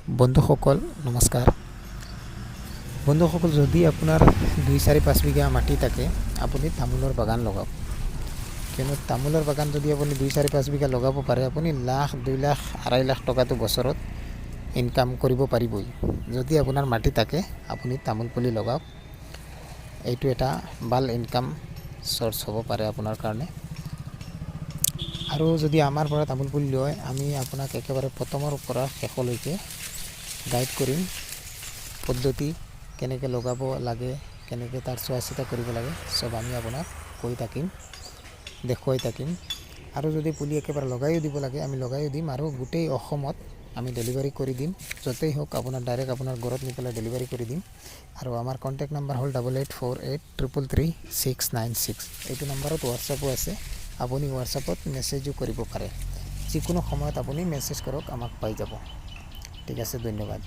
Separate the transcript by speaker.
Speaker 1: বন্ধুসকল নমস্কাৰ। বন্ধুসকল, যদি আপোনাৰ 2-4-5 বিঘা মাটি থাকে, আপুনি তামোলৰ বাগান লগাওক। কিয়নো তামোলৰ বাগান যদি আপুনি 2-4-5 বিঘা লগাব পাৰে, আপুনি লাখ 2 লাখ 2.5 লাখ টকাটো বছৰত ইনকাম কৰিব পাৰিবই। যদি আপোনাৰ মাটি থাকে, আপুনি তামোল পুলি লগাওক। এইটো এটা ভাল ইনকাম চ'ৰ্চ হ'ব পাৰে আপোনাৰ কাৰণে। আৰু যদি আমাৰ পৰা তামোল পুলি লয়, আমি আপোনাক একেবাৰে প্ৰথমৰ পৰা শেষলৈকে গাইড কৰিম। পদ্ধতি কেনেকৈ লগাব লাগে, কেনেকৈ তাৰ চোৱা চিতা কৰিব লাগে, চব আমি আপোনাক কৈ থাকিম, দেখুৱাই থাকিম। আৰু যদি পুলি একেবাৰে লগাইও দিব লাগে, আমি লগাইও দিম। আৰু গোটেই অসমত আমি ডেলিভাৰী কৰি দিম। য'তেই হওক আপোনাৰ ডাইৰেক্ট আপোনাৰ ঘৰত নি পেলাই ডেলিভাৰী কৰি দিম। আৰু আমাৰ কণ্টেক্ট নাম্বাৰ হ'ল 8848333696। এইটো নাম্বাৰত হোৱাটছআপো আছে, আপুনি হোৱাটছআপত মেছেজো কৰিব পাৰে। যিকোনো সময়ত আপুনি মেছেজ কৰক, আমাক পাই যাব। ঠিক আছে, ধন্যবাদ।